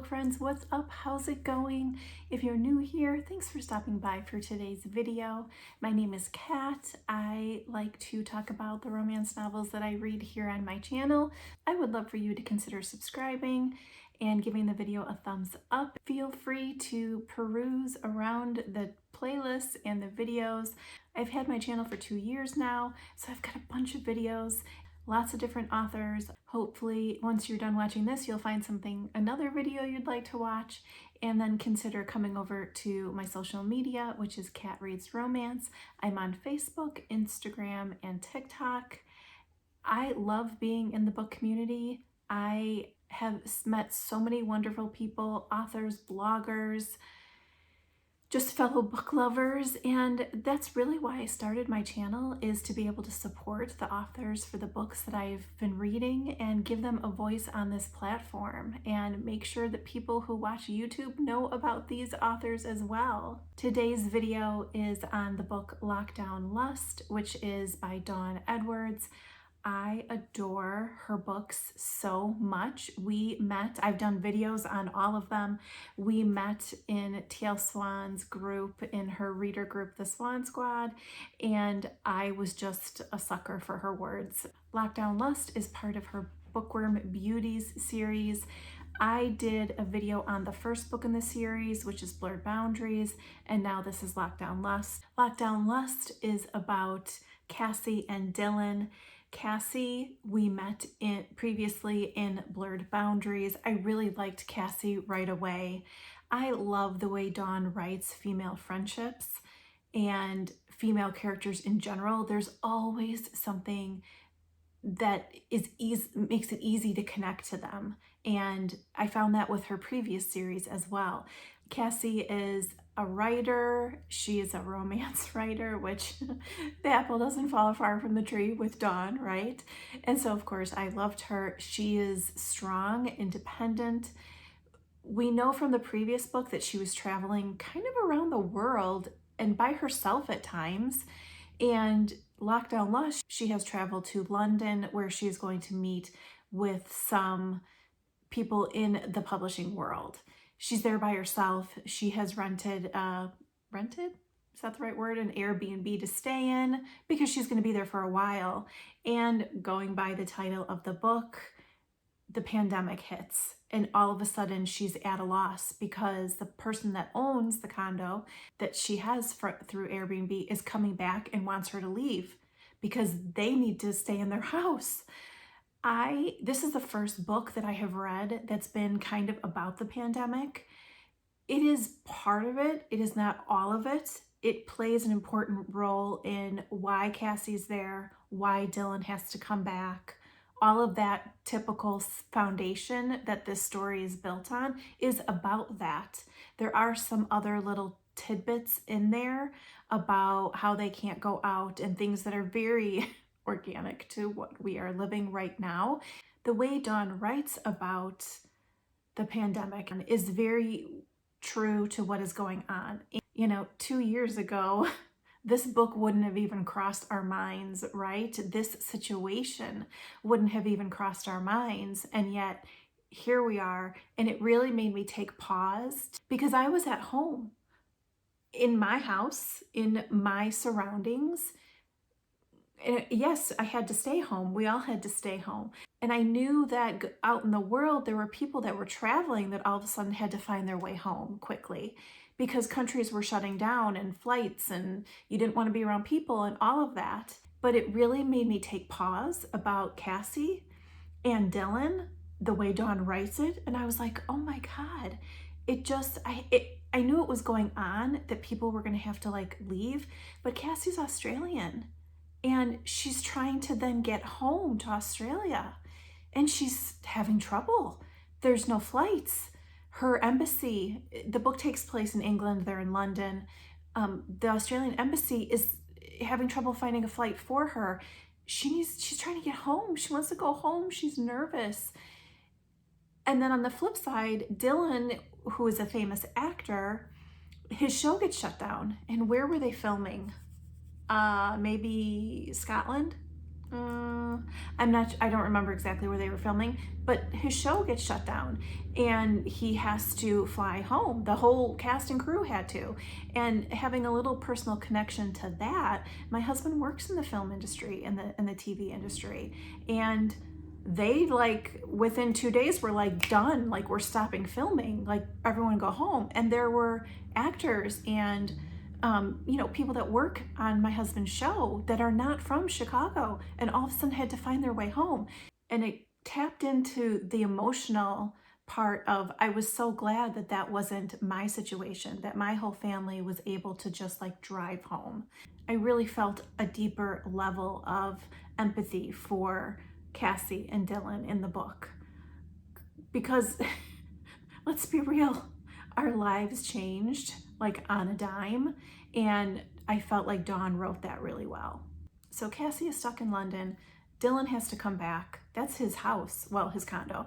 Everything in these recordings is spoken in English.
book friends, what's up? How's it going? If you're new here, thanks for stopping by for today's video. My name is Kat. I like to talk about the romance novels that I read here on my channel. I would love for you to consider subscribing and giving the video a thumbs up. Feel free to peruse around the playlists and the videos. I've had my channel for 2 years now, so I've got a bunch of videos, lots of different authors. Hopefully, once you're done watching this, you'll find another video you'd like to watch, and then consider coming over to my social media, which is Kat Reads Romance. I'm on Facebook, Instagram, and TikTok. I love being in the book community. I have met so many wonderful people, authors, bloggers, just fellow book lovers, and that's really why I started my channel, is to be able to support the authors for the books that I've been reading and give them a voice on this platform and make sure that people who watch YouTube know about these authors as well. Today's video is on the book Lockdown Lust, which is by Dawn Edwards. I adore her books so much. We met, I've done videos on all of them. We met in TL Swan's group, in her reader group, the Swan Squad, and I was just a sucker for her words. Lockdown Lust is part of her Bookworm Beauties series. I did a video on the first book in the series, which is Blurred Boundaries, and now this is Lockdown Lust. Lockdown Lust is about Cassy and Dylan. Cassy, we met previously in Blurred Boundaries. I really liked Cassy right away. I love the way Dawn writes female friendships and female characters in general. There's always something that makes it easy to connect to them. And I found that with her previous series as well. Cassy is a writer. She is a romance writer, which the apple doesn't fall far from the tree with Dawn, right? And so, of course, I loved her. She is strong, independent. We know from the previous book that she was traveling kind of around the world and by herself at times. And Lockdown Lust, she has traveled to London, where she is going to meet with some people in the publishing world. She's there by herself. She has rented, is that the right word? An Airbnb to stay in, because she's going to be there for a while. And going by the title of the book, the pandemic hits, and all of a sudden she's at a loss because the person that owns the condo that she has through Airbnb is coming back and wants her to leave because they need to stay in their house. This is the first book that I have read that's been kind of about the pandemic. It is part of it. It is not all of it. It plays an important role in why Cassy's there, why Dylan has to come back. All of that typical foundation that this story is built on is about that. There are some other little tidbits in there about how they can't go out and things that are very organic to what we are living right now. The way Dawn writes about the pandemic is very true to what is going on. 2 years ago, this book wouldn't have even crossed our minds, right? This situation wouldn't have even crossed our minds. And yet here we are. And it really made me take pause because I was at home in my house, in my surroundings. And yes, I had to stay home. We all had to stay home. And I knew that out in the world, there were people that were traveling that all of a sudden had to find their way home quickly because countries were shutting down and flights, and you didn't want to be around people and all of that. But it really made me take pause about Cassy and Dylan, the way Dawn writes it. And I was like, oh my God, I knew it was going on, that people were going to have to leave, but Cassy's Australian. And she's trying to then get home to Australia, and she's having trouble. There's no flights. Her embassy, the book takes place in England, they're in London. The Australian embassy is having trouble finding a flight for her. She's trying to get home. She wants to go home. She's nervous. And then on the flip side, Dylan, who is a famous actor, his show gets shut down. And where were they filming? Maybe Scotland? I don't remember exactly where they were filming, but his show gets shut down and he has to fly home. The whole cast and crew had to. And having a little personal connection to that, my husband works in the film industry and the TV industry. And they like within 2 days were like done, like we're stopping filming, like everyone go home. And there were actors and people that work on my husband's show that are not from Chicago and all of a sudden had to find their way home. And it tapped into the emotional part of, I was so glad that that wasn't my situation, that my whole family was able to just like drive home. I really felt a deeper level of empathy for Cassy and Dylan in the book. Because let's be real, our lives changed like on a dime, and I felt like Dawn wrote that really well. So Cassy is stuck in London. Dylan has to come back. That's his house, well, his condo.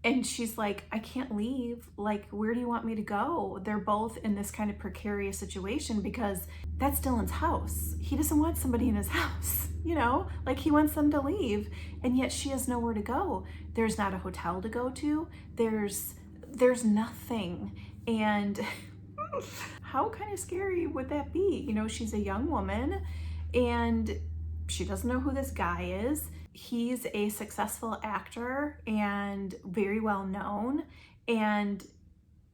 And she's like, I can't leave. Like, where do you want me to go? They're both in this kind of precarious situation because that's Dylan's house. He doesn't want somebody in his house, like he wants them to leave. And yet she has nowhere to go. There's not a hotel to go to. There's nothing. And how kind of scary would that be? She's a young woman and she doesn't know who this guy is. He's a successful actor and very well known. And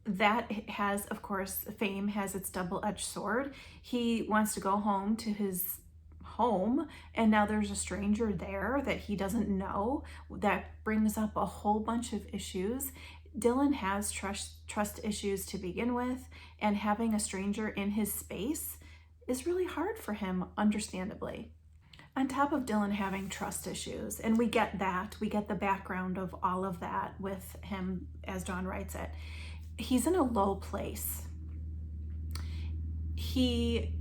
that has, of course, fame has its double-edged sword. He wants to go home to his home and now there's a stranger there that he doesn't know. That brings up a whole bunch of issues. Dylan has trust issues to begin with, and having a stranger in his space is really hard for him, understandably. On top of Dylan having trust issues, and we get that, we get the background of all of that with him as Dawn writes it, he's in a low place. He,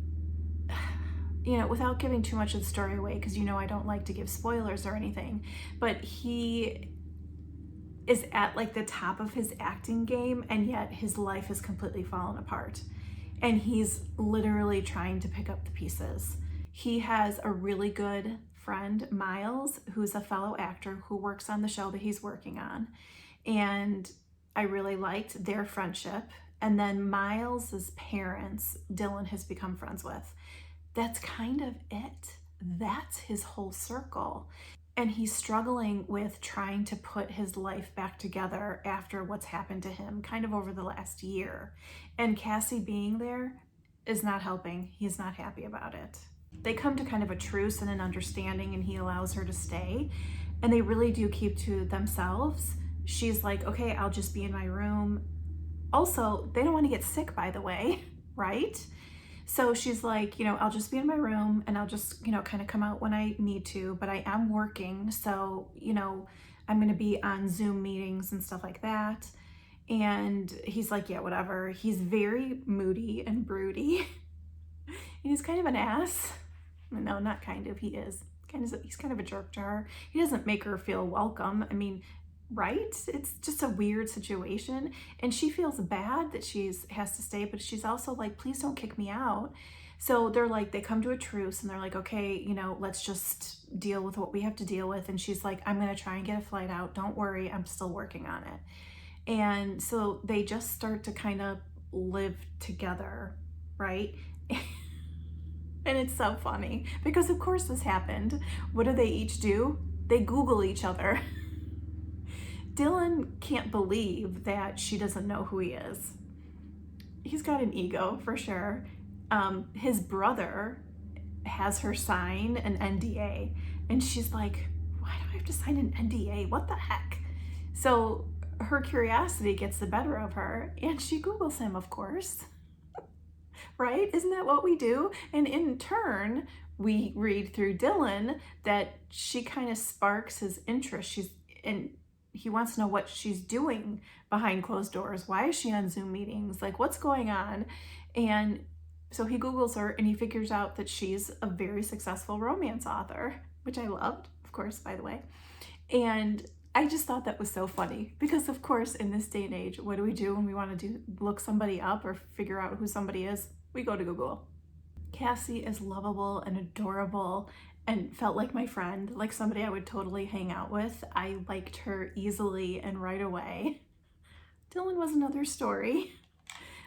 without giving too much of the story away, because I don't like to give spoilers or anything, but he is at like the top of his acting game, and yet his life has completely fallen apart. And he's literally trying to pick up the pieces. He has a really good friend, Miles, who's a fellow actor who works on the show that he's working on. And I really liked their friendship. And then Miles's parents, Dylan has become friends with. That's kind of it. That's his whole circle. And he's struggling with trying to put his life back together after what's happened to him kind of over the last year. And Cassy being there is not helping. He's not happy about it. They come to kind of a truce and an understanding, and he allows her to stay. And they really do keep to themselves. She's like, okay, I'll just be in my room. Also, they don't want to get sick, by the way, right? So she's like, I'll just be in my room and I'll just, kind of come out when I need to, but I am working. So, I'm going to be on Zoom meetings and stuff like that. And he's like, yeah, whatever. He's very moody and broody. And he's kind of an ass. No, not kind of, he is. He's kind of a jerk to her. He doesn't make her feel welcome. I mean, right? It's just a weird situation. And she feels bad that has to stay, but she's also like, please don't kick me out. So they come to a truce and they're like, okay, let's just deal with what we have to deal with. And she's like, I'm going to try and get a flight out. Don't worry. I'm still working on it. And so they just start to kind of live together, right? And it's so funny because of course this happened. What do they each do? They Google each other. Dylan can't believe that she doesn't know who he is. He's got an ego for sure. His brother has her sign an NDA, and she's like, why do I have to sign an NDA? What the heck? So her curiosity gets the better of her, and she Googles him, of course. Right? Isn't that what we do? And in turn, we read through Dylan that she kind of sparks his interest. He wants to know what she's doing behind closed doors. Why is she on Zoom meetings? Like, what's going on? And so he Googles her and he figures out that she's a very successful romance author, which I loved, of course, by the way. And I just thought that was so funny because, of course, in this day and age, what do we do when we want to look somebody up or figure out who somebody is? We go to Google. Cassy is lovable and adorable and felt like my friend, like somebody I would totally hang out with. I liked her easily and right away. Dylan was another story,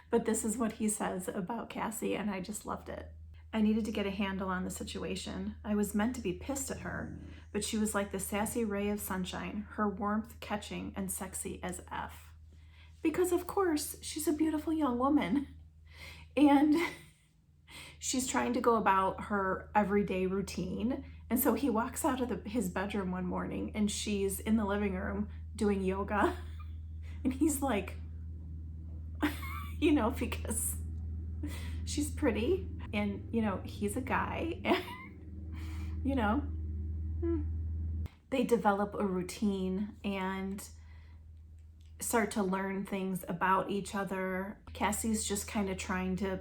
but this is what he says about Cassy, and I just loved it. I needed to get a handle on the situation. I was meant to be pissed at her, but she was like the sassy ray of sunshine, her warmth catching and sexy as F. Because of course, she's a beautiful young woman. And she's trying to go about her everyday routine. And so he walks out of his bedroom one morning and she's in the living room doing yoga. And he's like, you know, because she's pretty and, you know, he's a guy and, you know, they develop a routine and start to learn things about each other. Cassy's just kind of trying to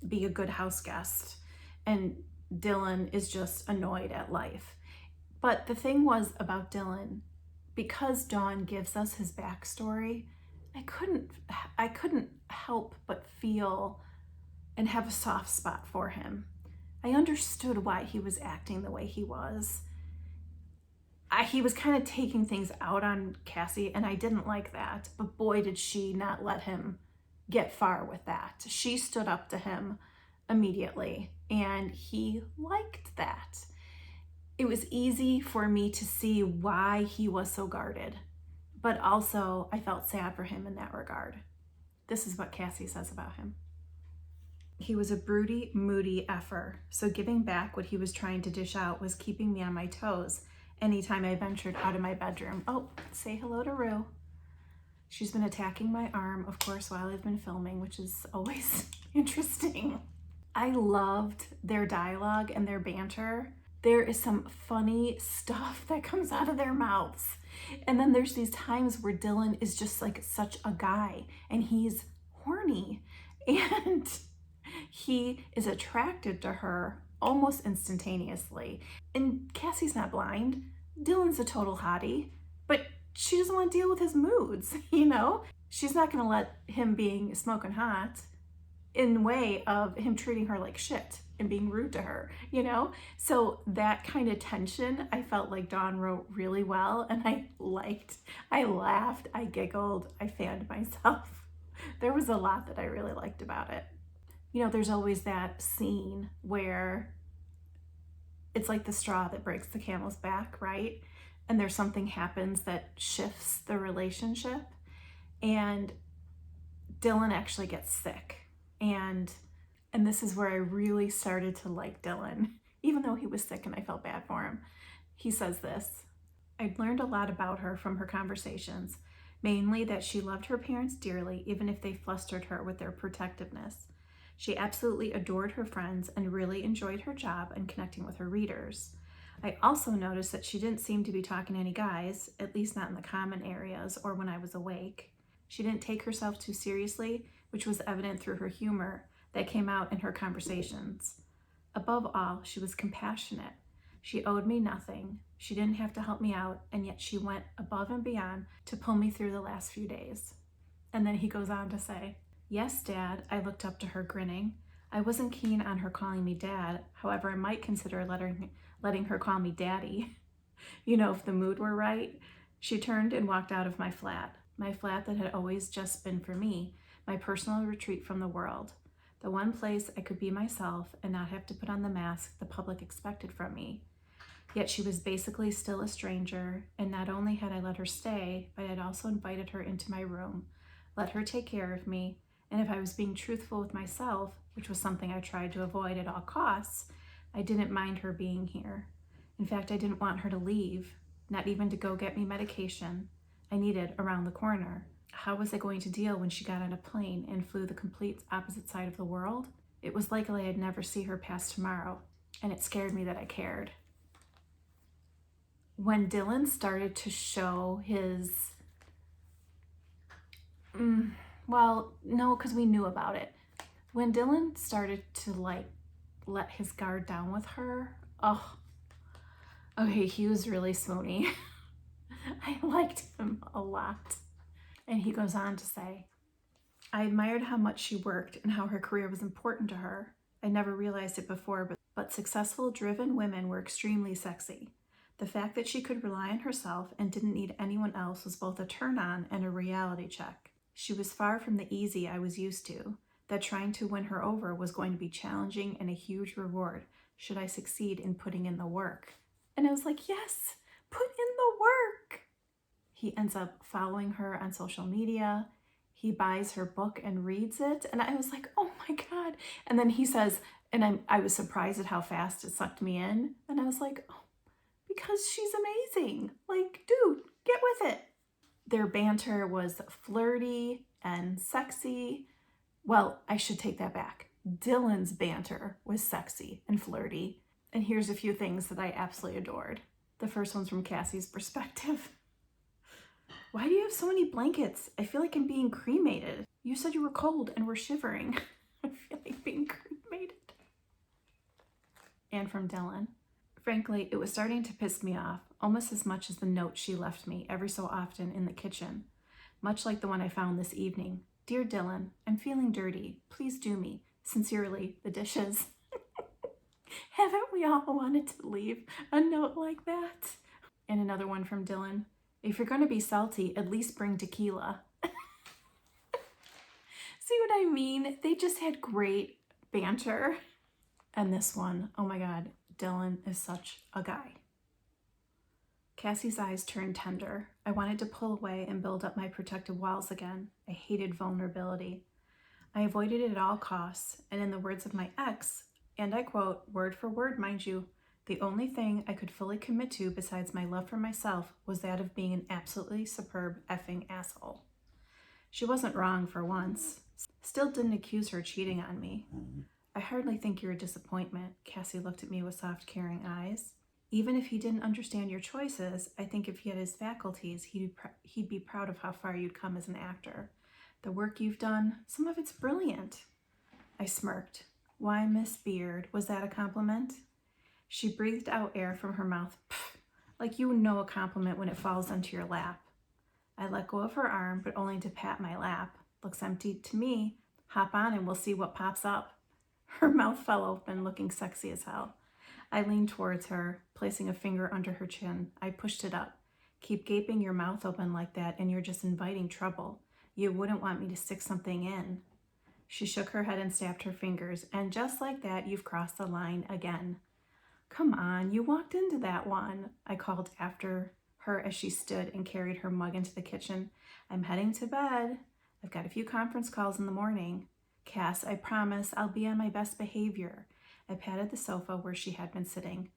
be a good house guest, and Dylan is just annoyed at life. But the thing was about Dylan, because Dawn gives us his backstory, I couldn't help but feel and have a soft spot for him. I understood why he was acting the way he was. He was kind of taking things out on Cassy, and I didn't like that. But boy, did she not let him get far with that. She stood up to him immediately, and he liked that. It was easy for me to see why he was so guarded, but also I felt sad for him in that regard. This is what Cassy says about him. He was a broody, moody effer, so giving back what he was trying to dish out was keeping me on my toes anytime I ventured out of my bedroom. Oh, say hello to Rue. She's been attacking my arm, of course, while I've been filming, which is always interesting. I loved their dialogue and their banter. There is some funny stuff that comes out of their mouths. And then there's these times where Dylan is just like such a guy and he's horny and he is attracted to her almost instantaneously. And Cassy's not blind. Dylan's a total hottie, but she doesn't want to deal with his moods, you know? She's not gonna let him being smoking hot in the way of him treating her like shit and being rude to her, you know? So that kind of tension, I felt like Dawn wrote really well, and I laughed, I giggled, I fanned myself. There was a lot that I really liked about it. You know, there's always that scene where it's like the straw that breaks the camel's back, right? And there's something happens that shifts the relationship, and Dylan actually gets sick. And this is where I really started to like Dylan, even though he was sick and I felt bad for him. He says this: I'd learned a lot about her from her conversations, mainly that she loved her parents dearly, even if they flustered her with their protectiveness. She absolutely adored her friends and really enjoyed her job and connecting with her readers. I also noticed that she didn't seem to be talking to any guys, at least not in the common areas or when I was awake. She didn't take herself too seriously, which was evident through her humor that came out in her conversations. Above all, she was compassionate. She owed me nothing. She didn't have to help me out, and yet she went above and beyond to pull me through the last few days. And then he goes on to say, yes, Dad, I looked up to her, grinning. I wasn't keen on her calling me Dad. However, I might consider letting her call me Daddy. You know, if the mood were right. She turned and walked out of my flat that had always just been for me, my personal retreat from the world, the one place I could be myself and not have to put on the mask the public expected from me. Yet she was basically still a stranger, and not only had I let her stay, but I'd also invited her into my room, let her take care of me, and if I was being truthful with myself, which was something I tried to avoid at all costs, I didn't mind her being here. In fact, I didn't want her to leave, not even to go get me medication I needed around the corner. How was I going to deal when she got on a plane and flew the complete opposite side of the world? It was likely I'd never see her past tomorrow, and it scared me that I cared. When Dylan started to show his, well, no, because we knew about it. When Dylan started to like let his guard down with her, okay, he was really swoony. I liked him a lot. And he goes on to say, I admired how much she worked and how her career was important to her. I never realized it before, but but successful, driven women were extremely sexy. The fact that she could rely on herself and didn't need anyone else was both a turn-on and a reality check. She was far from the easy I was used to, that trying to win her over was going to be challenging and a huge reward should I succeed in putting in the work. And I was like, yes, put in the work. He ends up following her on social media. He buys her book and reads it. And I was like, oh my God. And then he says, and I was surprised at how fast it sucked me in. And I was like, oh, because she's amazing. Like, dude, get with it. Their banter was flirty and sexy. Well, I should take that back. Dylan's banter was sexy and flirty. And here's a few things that I absolutely adored. The first one's from Cassy's perspective. Why do you have so many blankets? I feel like I'm being cremated. You said you were cold and were shivering. I feel like being cremated. And from Dylan. Frankly, it was starting to piss me off, almost as much as the note she left me every so often in the kitchen. Much like the one I found this evening. Dear Dylan, I'm feeling dirty. Please do me. Sincerely, the dishes. Haven't we all wanted to leave a note like that? And another one from Dylan. If you're going to be salty, at least bring tequila. See what I mean? They just had great banter. And this one, oh my God, Dylan is such a guy. Cassy's eyes turned tender. I wanted to pull away and build up my protective walls again. I hated vulnerability. I avoided it at all costs, and in the words of my ex, and I quote, word for word, mind you, the only thing I could fully commit to besides my love for myself was that of being an absolutely superb effing asshole. She wasn't wrong for once. Still didn't accuse her cheating on me. I hardly think you're a disappointment. Cassy looked at me with soft, caring eyes. Even if he didn't understand your choices, I think if he had his faculties, he'd be proud of how far you'd come as an actor. The work you've done, some of it's brilliant. I smirked. Why, Miss Beard, was that a compliment? She breathed out air from her mouth. Pfft, like you know a compliment when it falls onto your lap. I let go of her arm, but only to pat my lap. Looks empty to me. Hop on and we'll see what pops up. Her mouth fell open, looking sexy as hell. I leaned towards her, placing a finger under her chin. I pushed it up. Keep gaping your mouth open like that and you're just inviting trouble. You wouldn't want me to stick something in. She shook her head and snapped her fingers, and just like that, you've crossed the line again. Come on, you walked into that one, I called after her as she stood and carried her mug into the kitchen. I'm heading to bed. I've got a few conference calls in the morning. Cass, I promise I'll be on my best behavior. I patted the sofa where she had been sitting.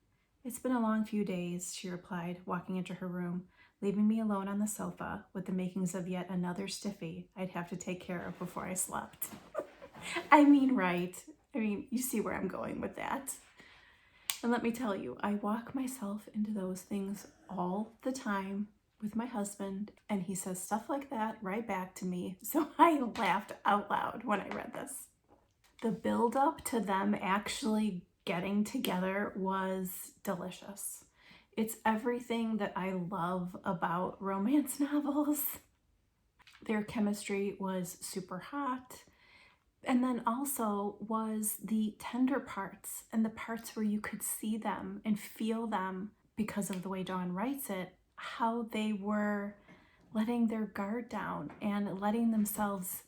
It's been a long few days, she replied, walking into her room, leaving me alone on the sofa with the makings of yet another stiffy I'd have to take care of before I slept. I mean, right. I mean, you see where I'm going with that. And let me tell you, I walk myself into those things all the time with my husband, and he says stuff like that right back to me. So I laughed out loud when I read this. The build up to them actually getting together was delicious. It's everything that I love about romance novels. Their chemistry was super hot. And then also was the tender parts and the parts where you could see them and feel them because of the way Dawn writes it, how they were letting their guard down and letting themselves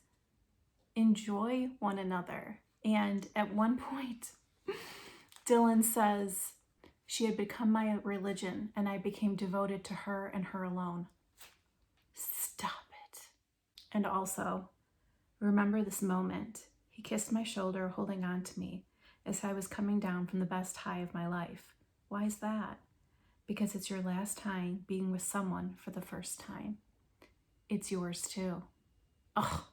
enjoy one another. And at one point, Dylan says, she had become my religion and I became devoted to her and her alone. Stop it. And also, remember this moment. He kissed my shoulder, holding on to me as I was coming down from the best high of my life. Why is that? Because it's your last time being with someone for the first time. It's yours too. Oh,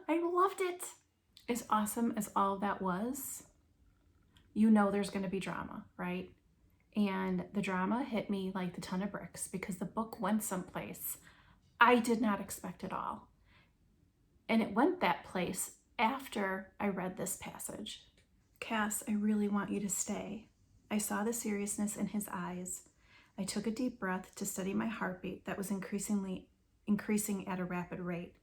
I loved it. As awesome as all that was, you know there's going to be drama, right? And the drama hit me like the ton of bricks because the book went someplace I did not expect at all. And it went that place after I read this passage. Cass, I really want you to stay. I saw the seriousness in his eyes. I took a deep breath to steady my heartbeat that was increasing at a rapid rate.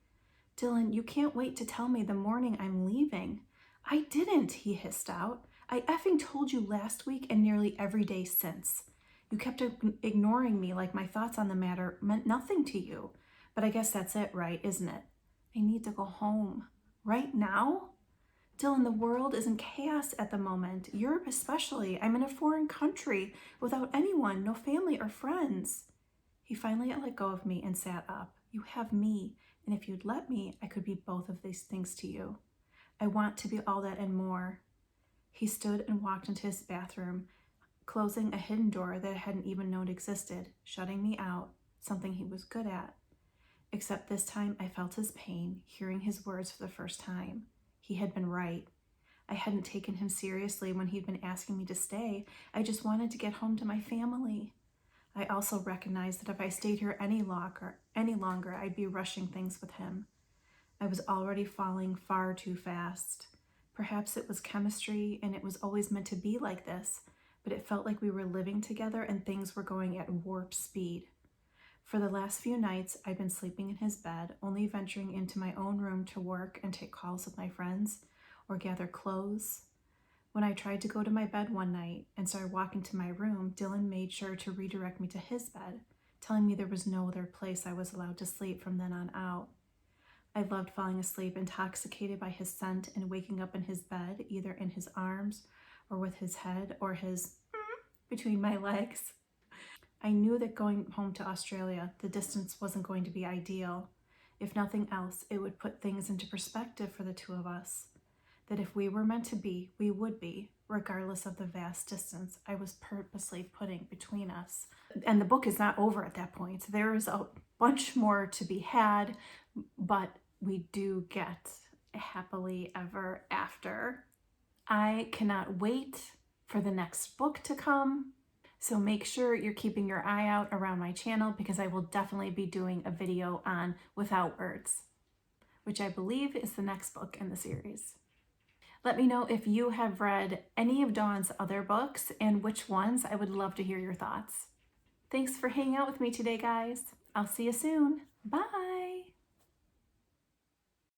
Dylan, you can't wait to tell me the morning I'm leaving. I didn't, he hissed out. I effing told you last week and nearly every day since. You kept ignoring me like my thoughts on the matter meant nothing to you. But I guess that's it, right, isn't it? I need to go home. Right now? Dylan, the world is in chaos at the moment. Europe especially. I'm in a foreign country without anyone, no family or friends. He finally let go of me and sat up. You have me, and if you'd let me, I could be both of these things to you. I want to be all that and more. He stood and walked into his bathroom, closing a hidden door that I hadn't even known existed, shutting me out, something he was good at. Except this time I felt his pain, hearing his words for the first time. He had been right. I hadn't taken him seriously when he'd been asking me to stay. I just wanted to get home to my family. I also recognized that if I stayed here any longer, I'd be rushing things with him. I was already falling far too fast. Perhaps it was chemistry and it was always meant to be like this, but it felt like we were living together and things were going at warp speed. For the last few nights, I've been sleeping in his bed, only venturing into my own room to work and take calls with my friends or gather clothes. When I tried to go to my bed one night and started walking to my room, Dylan made sure to redirect me to his bed, telling me there was no other place I was allowed to sleep from then on out. I loved falling asleep intoxicated by his scent and waking up in his bed, either in his arms or with his head or his between my legs. I knew that going home to Australia, the distance wasn't going to be ideal. If nothing else, it would put things into perspective for the two of us. That if we were meant to be, we would be, regardless of the vast distance I was purposely putting between us. And the book is not over at that point. There is a bunch more to be had, but we do get happily ever after. I cannot wait for the next book to come. So make sure you're keeping your eye out around my channel because I will definitely be doing a video on Without Words, which I believe is the next book in the series. Let me know if you have read any of Dawn's other books and which ones. I would love to hear your thoughts. Thanks for hanging out with me today, guys. I'll see you soon. Bye.